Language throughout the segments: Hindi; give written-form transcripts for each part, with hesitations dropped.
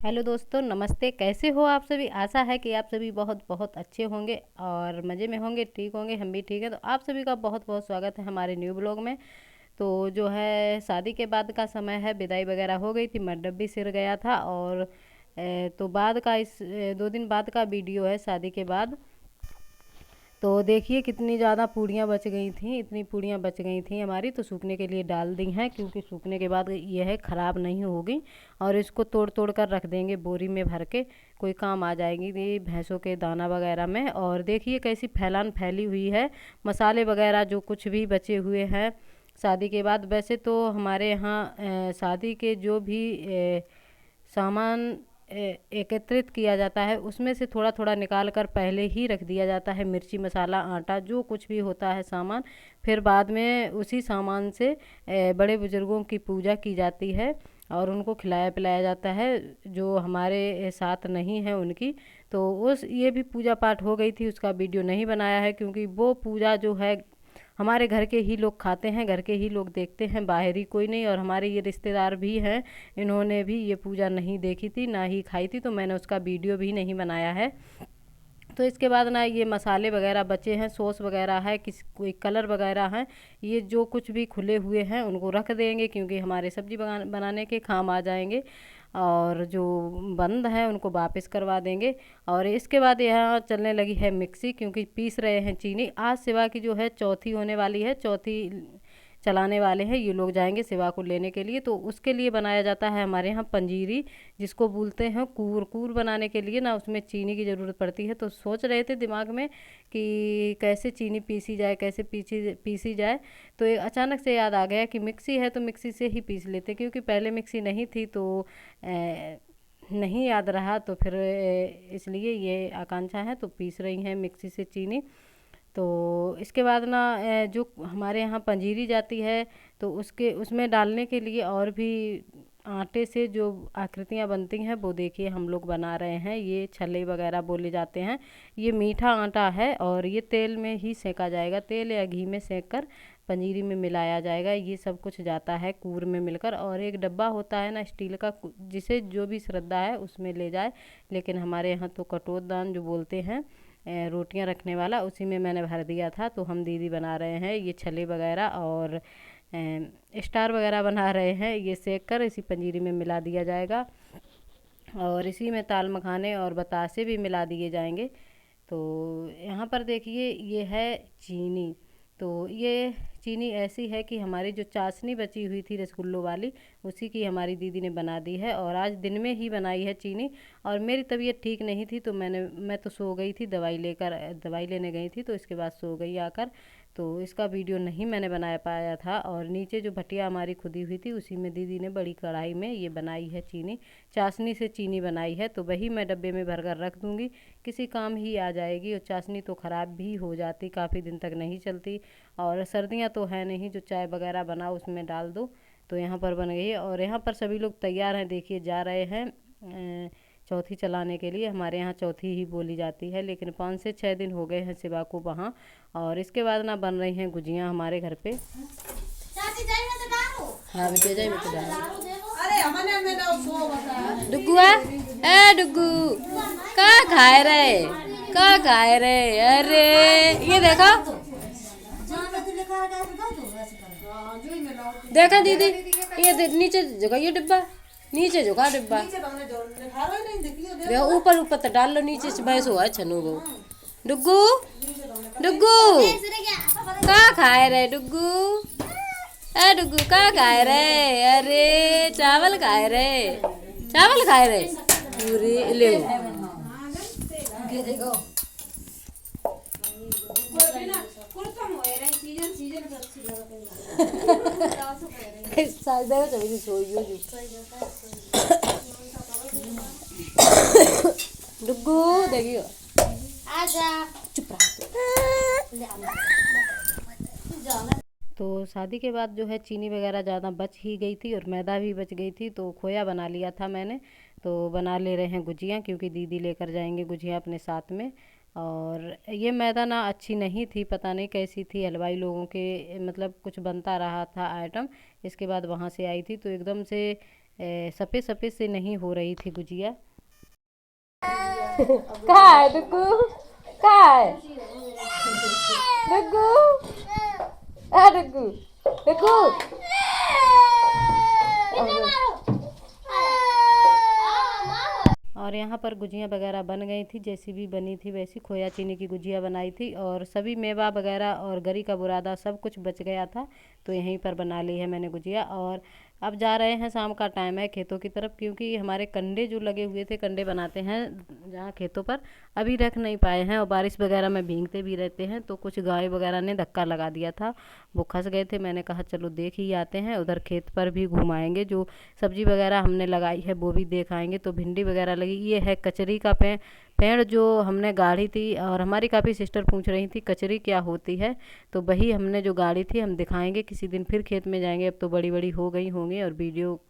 हेलो दोस्तों, नमस्ते। कैसे हो आप सभी? आशा है कि आप सभी बहुत बहुत अच्छे होंगे और मज़े में होंगे, ठीक होंगे। हम भी ठीक है। तो आप सभी का बहुत बहुत स्वागत है हमारे न्यू ब्लॉग में। तो जो है शादी के बाद का समय है, विदाई वगैरह हो गई थी, मंडप भी सिर गया था और तो बाद का 2 दिन बाद का वीडियो है शादी के बाद। तो देखिए कितनी ज़्यादा पूड़ियाँ बच गई थी, इतनी पूड़ियाँ बच गई थी हमारी, तो सूखने के लिए डाल दी हैं क्योंकि सूखने के बाद ये है ख़राब नहीं होगी। और इसको तोड़ तोड़ कर रख देंगे बोरी में भर के, कोई काम आ जाएगी ये भैंसों के दाना वगैरह में। और देखिए कैसी फैलान फैली हुई है, मसाले वगैरह जो कुछ भी बचे हुए हैं शादी के बाद। वैसे तो हमारे यहाँ शादी के जो भी सामान एकत्रित किया जाता है उसमें से थोड़ा थोड़ा निकाल कर पहले ही रख दिया जाता है, मिर्ची मसाला आटा जो कुछ भी होता है सामान। फिर बाद में उसी सामान से बड़े बुजुर्गों की पूजा की जाती है और उनको खिलाया पिलाया जाता है जो हमारे साथ नहीं है उनकी। तो उस ये भी पूजा पाठ हो गई थी, उसका वीडियो नहीं बनाया है क्योंकि वो पूजा जो है हमारे घर के ही लोग खाते हैं, घर के ही लोग देखते हैं, बाहरी कोई नहीं। और हमारे ये रिश्तेदार भी हैं, इन्होंने भी ये पूजा नहीं देखी थी ना ही खाई थी, तो मैंने उसका वीडियो भी नहीं बनाया है। तो इसके बाद ना ये मसाले वगैरह बचे हैं, सॉस वगैरह है, किस कोई कलर वगैरह हैं, ये जो कुछ भी खुले हुए हैं उनको रख देंगे क्योंकि हमारे सब्जी बनाने के काम आ जाएंगे। और जो बंद हैं उनको वापस करवा देंगे। और इसके बाद यहाँ चलने लगी है मिक्सी क्योंकि पीस रहे हैं चीनी। आज सेवा की जो है चौथी होने वाली है, चौथी चलाने वाले हैं ये लोग, जाएंगे सेवा को लेने के लिए। तो उसके लिए बनाया जाता है हमारे यहाँ पंजीरी, जिसको बोलते हैं कूर। कूर बनाने के लिए ना उसमें चीनी की ज़रूरत पड़ती है। तो सोच रहे थे दिमाग में कि कैसे चीनी पीसी जाए, कैसे पीसी पीसी जाए। तो अचानक से याद आ गया कि मिक्सी है तो मिक्सी से ही पीस लेते, क्योंकि पहले मिक्सी नहीं थी तो नहीं याद रहा। तो फिर इसलिए ये आकांक्षा है तो पीस रही हैं मिक्सी से चीनी। तो इसके बाद ना जो हमारे यहाँ पंजीरी जाती है तो उसके उसमें डालने के लिए और भी आटे से जो आकृतियाँ बनती हैं वो देखिए हम लोग बना रहे हैं। ये छल्ले वगैरह बोले जाते हैं। ये मीठा आटा है और ये तेल में ही सेका जाएगा, तेल या घी में सेक कर पंजीरी में मिलाया जाएगा। ये सब कुछ जाता है कूर में मिलकर। और एक डब्बा होता है ना स्टील का, जिसे जो भी श्रद्धा है उसमें ले जाए, लेकिन हमारे यहाँ तो कटोरदान जो बोलते हैं रोटियां रखने वाला, उसी में मैंने भर दिया था। तो हम दीदी बना रहे हैं ये छले वगैरह और स्टार वगैरह बना रहे हैं। ये सेक कर इसी पंजीरी में मिला दिया जाएगा और इसी में ताल मखाने और बतासे भी मिला दिए जाएंगे। तो यहाँ पर देखिए ये है चीनी। तो ये चीनी ऐसी है कि हमारी जो चाशनी बची हुई थी रसगुल्लों वाली, उसी की हमारी दीदी ने बना दी है और आज दिन में ही बनाई है चीनी। और मेरी तबीयत ठीक नहीं थी तो मैं तो सो गई थी, दवाई लेने गई थी, तो इसके बाद सो गई आकर। तो इसका वीडियो नहीं मैंने बना पाया था। और नीचे जो भटिया हमारी खुदी हुई थी उसी में दीदी ने बड़ी कढ़ाई में ये बनाई है चीनी, चाशनी से चीनी बनाई है। तो वही मैं डब्बे में भर कर रख दूँगी, किसी काम ही आ जाएगी। और चाशनी तो ख़राब भी हो जाती, काफ़ी दिन तक नहीं चलती। और सर्दियाँ तो है नहीं जो चाय वगैरह बनाओ उसमें डाल दो। तो यहाँ पर बन गई है और यहाँ पर सभी लोग तैयार हैं, देखिए जा रहे हैं चौथी चलाने के लिए। हमारे यहाँ चौथी ही बोली जाती है, लेकिन 5 से 6 दिन हो गए हैं शिवा को वहाँ। और इसके बाद ना बन रही हैं गुजियाँ हमारे घर पे। हाँ बेटे जाए, मैं तो डुगुआ, ए डुगू का खाए रहे, का खाए रहे। अरे ये देखो, देखा दीदी, ये नीचे जगह ये डिब्बा, नीचे झुका डिब्बा, देखो ऊपर ऊपर तो डाल लो, नीचे से बैस हुआ है छनू वो। डुगू डुगू का खाए रहे डुगू, ए डुगू का खाए रहे। अरे चावल खाए रहे, चावल खाए रहे पूरी ले। डुगू देखियो, आजा चुप रहा। तो शादी के बाद जो है चीनी वगैरह ज़्यादा बच ही गई थी और मैदा भी बच गई थी, तो खोया बना लिया था मैंने। तो बना ले रहे हैं गुजियाँ क्योंकि दीदी लेकर जाएंगे गुजियाँ अपने साथ में। और ये मैदा ना अच्छी नहीं थी, पता नहीं कैसी थी, हलवाई लोगों के मतलब कुछ बनता रहा था आइटम। इसके बाद वहाँ से आई थी तो एकदम से सफ़ेद सफ़ेद से नहीं हो रही थी गुजिया। कहाँ है डुगू? कहाँ है डुगू? डुगू डुगू और यहाँ पर गुजिया वगैरह बन गई थी, जैसी भी बनी थी वैसी खोया चीनी की गुजिया बनाई थी और सभी मेवा वगैरह और गरी का बुरादा सब कुछ बच गया था, तो यहीं पर बना ली है मैंने गुजिया। और अब जा रहे हैं, शाम का टाइम है, खेतों की तरफ, क्योंकि हमारे कंडे जो लगे हुए थे, कंडे बनाते हैं जहाँ खेतों पर, अभी रख नहीं पाए हैं और बारिश वगैरह में भीगते भी रहते हैं, तो कुछ गाय वगैरह ने धक्का लगा दिया था, वो खस गए थे। मैंने कहा चलो देख ही आते हैं, उधर खेत पर भी घुमाएंगे, जो सब्जी वगैरह हमने लगाई है वो भी देख आएंगे। तो भिंडी वगैरह लगी, ये है कचरी का पेड़ जो हमने गाड़ी थी, और हमारी काफ़ी सिस्टर पूछ रही थी कचरी क्या होती है, तो वही हमने जो गाड़ी थी हम दिखाएंगे किसी दिन, फिर खेत में जाएंगे, अब तो बड़ी बड़ी हो गई होंगी और वीडियो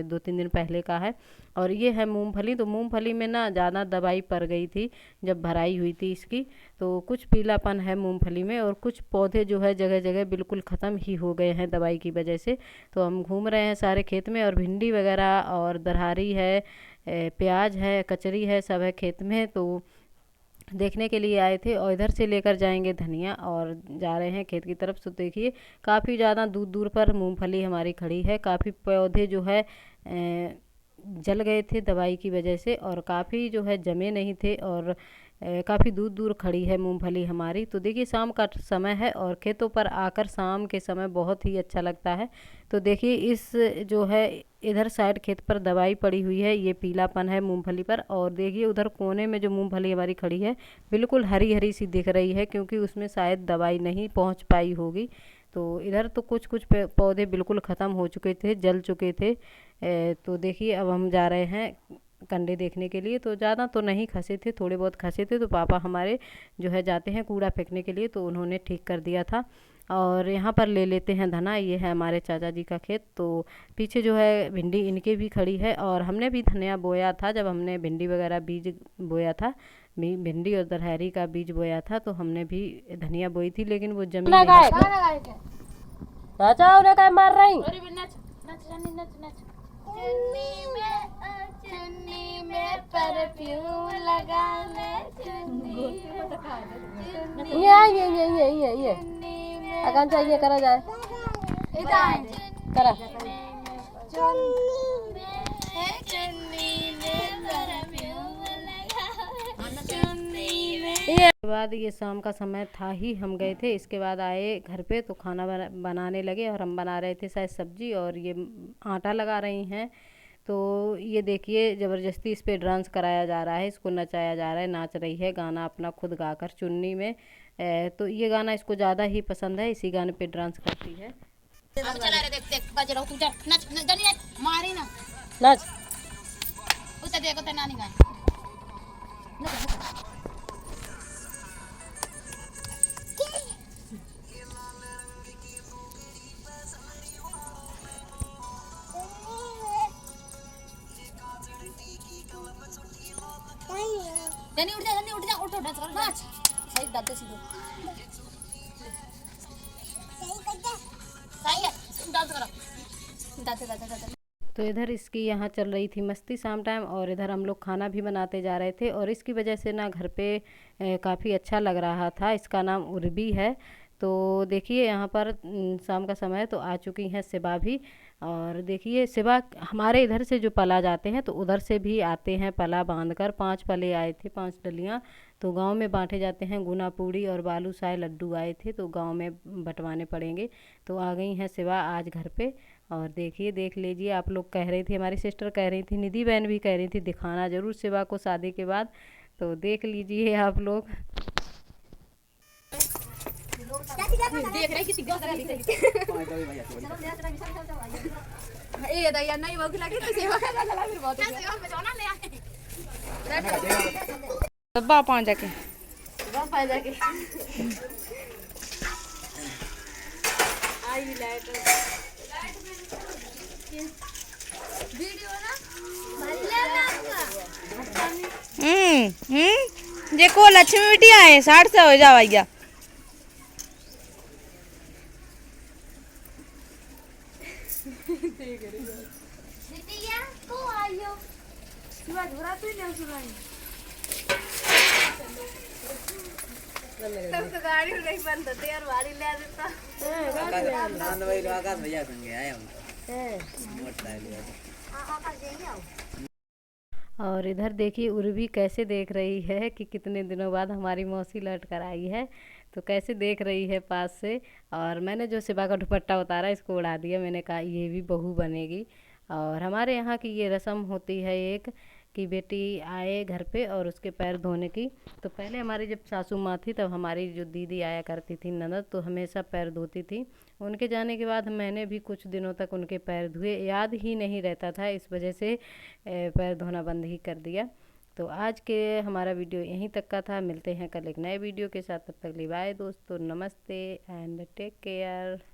2-3 दिन पहले का है। और ये है मूंगफली, तो मूंगफली में ना ज़्यादा दवाई पड़ गई थी जब भराई हुई थी इसकी, तो कुछ पीलापन है मूंगफली में और कुछ पौधे जो है जगह जगह बिल्कुल ख़त्म ही हो गए हैं दवाई की वजह से। तो हम घूम रहे हैं सारे खेत में, और भिंडी वगैरह और दरहारी है, प्याज है, कचरी है, सब है खेत में, तो देखने के लिए आए थे। और इधर से लेकर जाएंगे धनिया और जा रहे हैं खेत की तरफ। तो देखिए काफ़ी ज़्यादा दूर दूर पर मूंगफली हमारी खड़ी है, काफ़ी पौधे जो है जल गए थे दवाई की वजह से, और काफ़ी जो है जमे नहीं थे, और काफ़ी दूर दूर खड़ी है मूंगफली हमारी। तो देखिए शाम का समय है और खेतों पर आकर शाम के समय बहुत ही अच्छा लगता है। तो देखिए इस जो है इधर साइड खेत पर दवाई पड़ी हुई है, ये पीलापन है मूंगफली पर, और देखिए उधर कोने में जो मूंगफली हमारी खड़ी है बिल्कुल हरी हरी सी दिख रही है, क्योंकि उसमें शायद दवाई नहीं पहुंच पाई होगी। तो इधर तो कुछ कुछ पौधे बिल्कुल ख़त्म हो चुके थे, जल चुके थे। तो देखिए अब हम जा रहे हैं कंडे देखने के लिए। तो ज़्यादा तो नहीं खसे थे, थोड़े बहुत खसे थे, तो पापा हमारे जो है जाते हैं कूड़ा फेंकने के लिए, तो उन्होंने ठीक कर दिया था। और यहाँ पर ले लेते हैं धना, ये है हमारे चाचा जी का खेत। तो पीछे जो है भिंडी इनके भी खड़ी है, और हमने भी धनिया बोया था जब हमने भिंडी वगैरह बीज बोया था, भिंडी और दरहरी का बीज बोया था, तो हमने भी धनिया बोई थी, लेकिन वो जमीन नहीं। चाचा उन्हें क्या मार रही? चुन्नी में परफ्यूम लगा ले, ये अकान चाहिए करा जाए करा। इसके बाद ये शाम का समय था ही, हम गए थे, इसके बाद आए घर पे तो खाना बनाने लगे, और हम बना रहे थे शायद सब्जी, और ये आटा लगा रही हैं। तो ये देखिए ज़बरदस्ती इस पे डांस कराया जा रहा है, इसको नचाया जा रहा है, नाच रही है, गाना अपना खुद गाकर चुन्नी में। तो ये गाना इसको ज़्यादा ही पसंद है, इसी गाने पे डांस करती है। अब चला रे, देख देख बज रहा तू, नच जनी नच मारी ना नच उसे देखो ते नानी गाय जनी उठ जा उठ डांस कर नाच सही दाते सीधो सही है डांस करो दाते दाते दाते। तो इधर इसकी यहाँ चल रही थी मस्ती शाम टाइम, और इधर हम लोग खाना भी बनाते जा रहे थे, और इसकी वजह से ना घर पे काफ़ी अच्छा लग रहा था। इसका नाम उर्बी है। तो देखिए यहाँ पर शाम का समय तो आ चुकी हैं सिबा भी, और देखिए सिबा हमारे इधर से जो पला जाते हैं तो उधर से भी आते हैं पला बांधकर। 5 पले आए थे, 5 डलियाँ, तो गांव में बांटे जाते हैं। गुना पूड़ी और बालूशाही लड्डू आए थे, तो गांव में बंटवाने पड़ेंगे। तो आ गई हैं सिबा आज घर पे, और देखिए देख लीजिए। आप लोग कह रही थी, हमारी सिस्टर कह रही थी, निधि बहन भी कह रही थी दिखाना ज़रूर सिबा को शादी के बाद, तो देख लीजिए आप लोग। देख रहे किसी दैया नहीं भूख लगी तो सेवा करना चला, फिर बहुत सेवा में जाना ले आए डब्बा पान जाके डब्बा जाके आई लाइट वीडियो ना देखो लक्ष्मी बिटिया है 60 से हो जावाइया तब तो गाड़ी नहीं बंद होती यार, गाड़ी ले देता। आकाश भैया संगे आया हूँ। और इधर देखिए उर्वी कैसे देख रही है कि कितने दिनों बाद हमारी मौसी लौट कर आई है, तो कैसे देख रही है पास से। और मैंने जो सिबा का दुपट्टा उतारा इसको उड़ा दिया, मैंने कहा ये भी बहू बनेगी। और हमारे यहाँ की ये रस्म होती है एक, कि बेटी आए घर पे और उसके पैर धोने की। तो पहले हमारी जब सासू माँ थी तब हमारी जो दीदी आया करती थी ननद, तो हमेशा पैर धोती थी। उनके जाने के बाद मैंने भी कुछ दिनों तक उनके पैर धुए, याद ही नहीं रहता था, इस वजह से पैर धोना बंद ही कर दिया। तो आज के हमारा वीडियो यहीं तक का था। मिलते हैं कल एक नए वीडियो के साथ, तब तक लिए बाय दोस्तों, नमस्ते एंड टेक केयर।